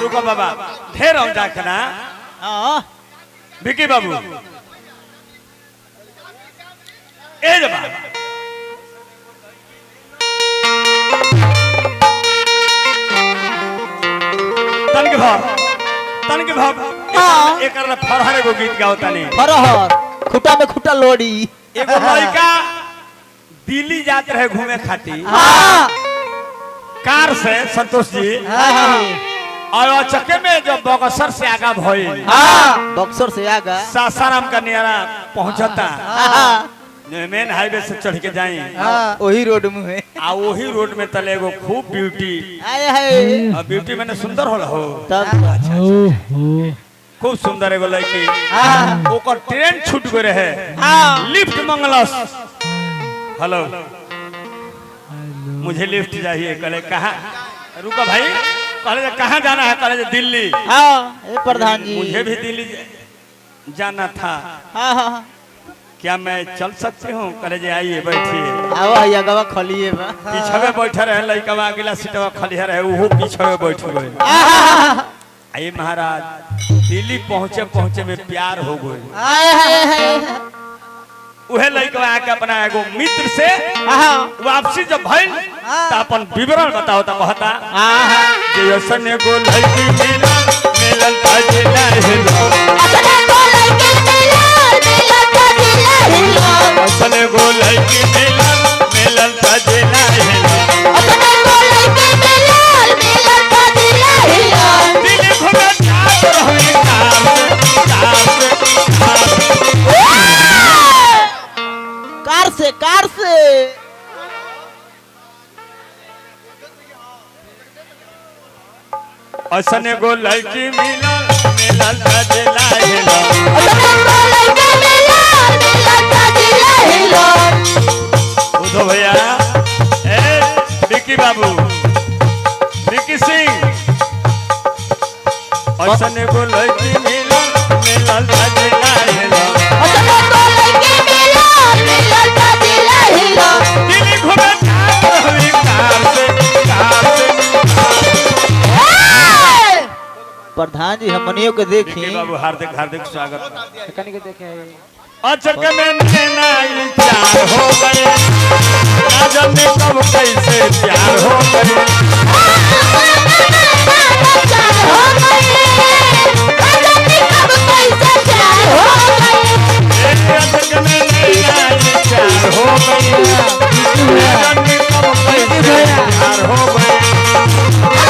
रुको बाबा ढेर हम जाके ना विकी बाबू ए जब तन के भाव एक फरहर एगो गीत गाओ तनी फरहर खुटा में खुटा लोड़ी एगो लड़का दिल्ली जात रहे घूमे खातिर कार से संतोष जी और चक्के में जो बक्सर से आगा भइल बक्सर से आगा सासाराम का नियारा पहुंचता मेन हाईवे से चढ़ के जाई वही रोड में है आ वही रोड में तले एगो खूब ब्यूटी ब्यूटी मैंने सुंदर होला हो तब खूब सुंदर एगो लड़की ओकर ट्रेन छूट गए रहे लिफ्ट मंगलस हेलो मुझे लिफ्ट चाहिए कहले कहाँ रुको भाई कहले कहाँ जाना है कहले दिल्ली प्रधान जी मुझे भी दिल्ली जाना था क्या मैं चल सकती हूँ कहले आइए बैठिए आओ भैया गवा खलिए पीछे में बैठे रहे लड़का अगला सीटवा खलिया रहे वो पीछे में बैठ गए आइए महाराज दिल्ली पहुँचे पहुँचे में प्यार हो गए उहे लड़का आके अपना एगो मित्र से वापसी जब भइल त अपन विवरण बताओ त कहता जे ऐसन एगो लड़की मिलल ताजिला हेलो ऐसन एगो लड़की मिलल ताजिला हेलो दिल भर जात रही कार से ऐसन एगो लड़की मिलल ताजिला हेलो उधो भैया ए विकी बाबू विकी सिंह ऐसन एगो लड़की मिलल ताजिला हेलो दिल्ली घूमे जात रही कार से प्रधान जी हमनियों के देखी विकी बाबू हार्दिक हार्दिक स्वागत कनी के देखे अचक में नैना चार हो गए ना जाने कब कैसे प्यार हो गए अचक में नैना चार हो गए ना जाने कब कैसे प्यार हो गए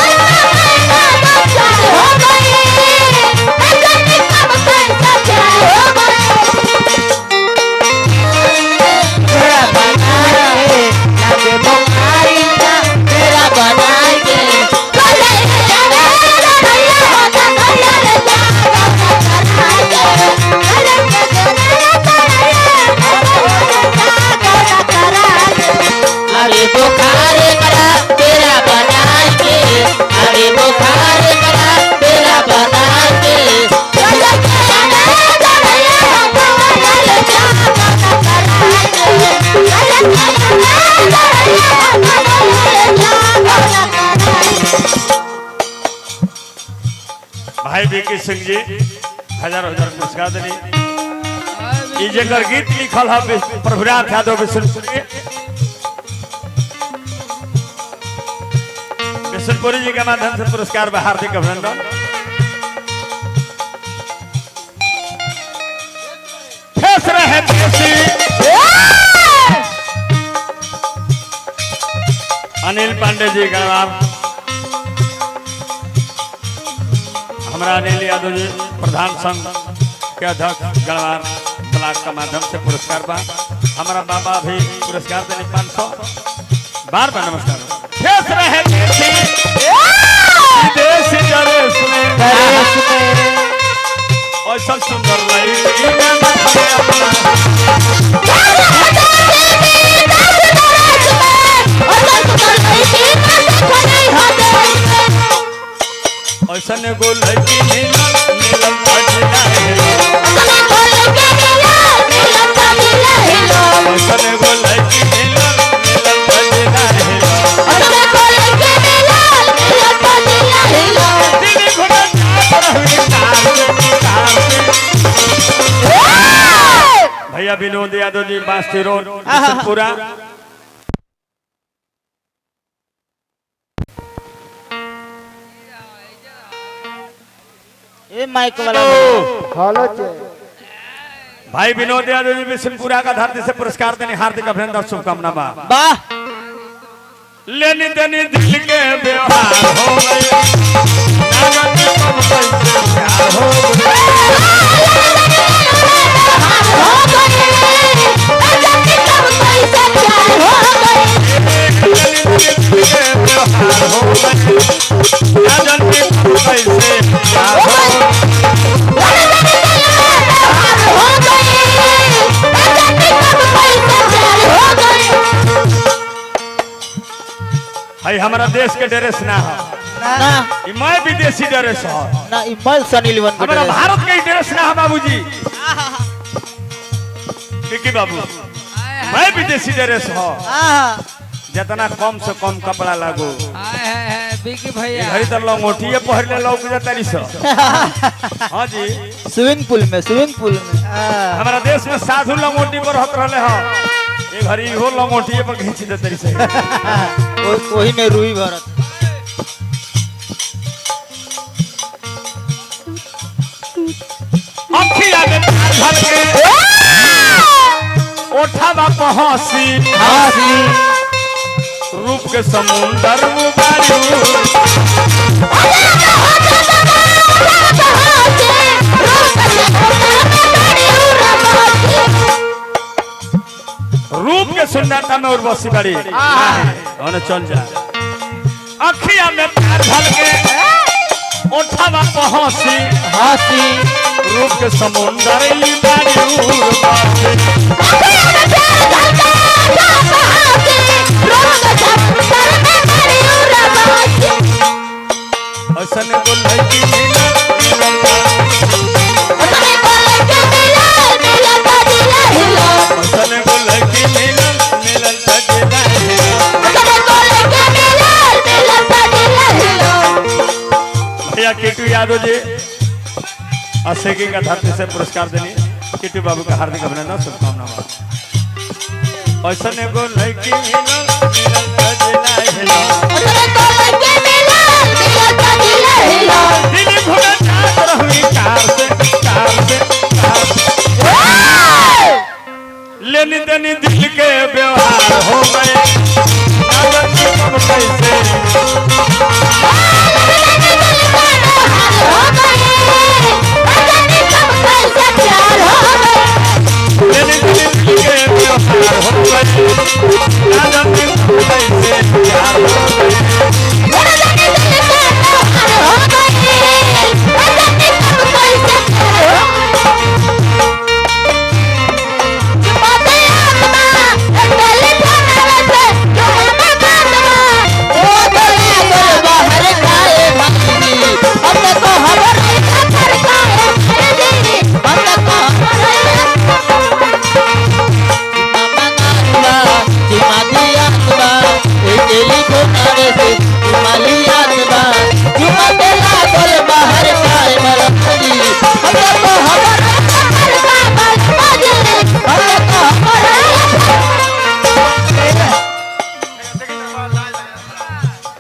भाई विकी सिंह जी हजार हजार पुरस्कार देनी जेकर गीत लिखल है प्रभुनाथ यादव बिशनपुरी जी के माध्यम से पुरस्कार में हार्दिक अभिनंदन। फेस रहे अनिल पांडे जी गणवार हमारा अनिल यादव जी प्रधान संघ के अध्यक्ष गणवार ब्लॉक का माध्यम से पुरस्कार बा हमारा बाबा भी पुरस्कार देने 500 बार बार नमस्कार। फेस रहे और सब सुंदर ऐसा एगो लड़की मिलल दिल्ली विनोद यादव जी बास्ती रोड पूरा ए माइक वाला हेलो भाई विनोद यादव जी बिशनपुरा का धरती से पुरस्कार देने हार्दिक अभिनंदन शुभकामना बा वाह लेनी देनी दिल के व्यवहार हो गए नागन के कब कैसे प्यार हो भाई हमारा देश के ड्रेस ना हो ना ई मैं विदेशी ड्रेस हो ना इमल सनी लिवन के हमारा ड्रेस। भारत के ड्रेस ना हो बाबूजी विकी बाबू मैं विदेशी ड्रेस हो जितना कम से कम कपड़ा लागो बिकी ये भैया घड़ी तो लंगोटिए पहले लौक जाता रही सो हाँ जी स्विमिंग पूल में हमारा देश में साधु लंगोटी पर रहत रहले हो ये घड़ी हो लंगोटिए पर खींच देते रही से वही में रुई भरत अखिया में भर के ओठावा पहुंची हासी रूप के समुंदर उबारू रूप के सुंदरता में उर्वशी बड़ी और चल जा अखिया में प्यार भर के ओठावा पहुंची हासी रूप के समुंदर उबारू ऐसन को लड़की मिला ऐसन को लड़की मिलल तजला भैया किटू यादव जी असेगी का धरती से पुरस्कार देने किटू बाबू का हार्दिक अभिनंदन शुभकामना ऐसन को लड़की मिलल तजला दिल घुड़ा जात रहुई कार से लेनी देनी दिल के व्यवहार हो गए नागन के कब कैसे लेनी देनी दिल के व्यवहार हो गए नागन के कब कैसे प्यार हो गए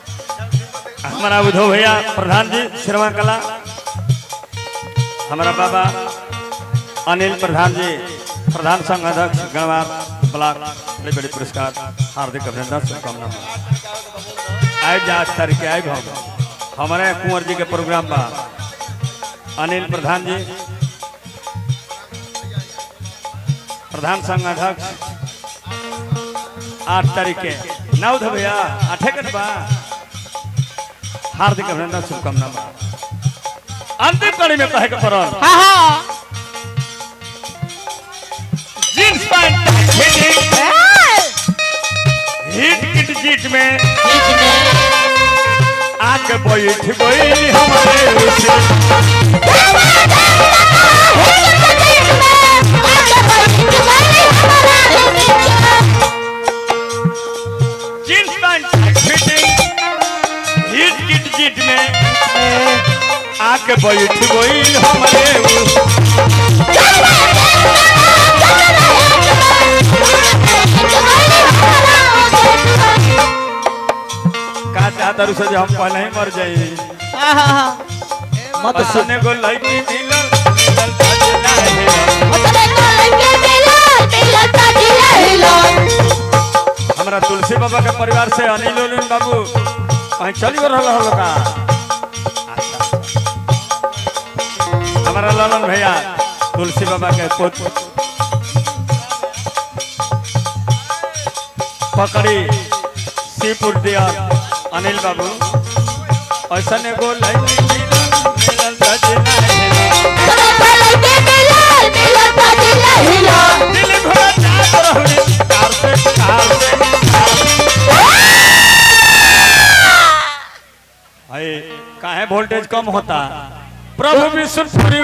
हमारा उद्धव भैया प्रधान जी श्रवण कला हमारा बाबा अनिल प्रधान जी प्रधान संघ अध्यक्ष गणवार ब्लॉक बड़े पुरस्कार हार्दिक अभिनंदन शुभकामना आए आज तारीख आए हम हमारे कुंवर जी के प्रोग्राम बा अनिल प्रधान जी प्रधान संघ अध्यक्ष 8 तारीख के ना उद्धव भैया 8 के बा हार्दिक अभिनंदन शुभकामना अंतिम कड़ी में कहे के पड़ल जींस पैंट हिट किट जीट में आके बैठ गई हमारे जींस पैंट फिटिंग हिट किट जीट में आके बैठ गई हमारे चाहता रुसे जे हम पहले ही मर जाई मत असने को लड़की मिलल मिलल सजना हमरा तुलसी बाबा के परिवार से अनिल उलिन बाबू कहीं चली गए रहल हलो का हमारा ललन भैया तुलसी बाबा के पोत पकड़ी सीपुर दिया अनिल बाबू ऐसा ने गो लड़की मिलल सजना दिल घोड़ा चाहत रहली कार से काहे वोल्टेज कम होता प्रभु विष्णुपुरी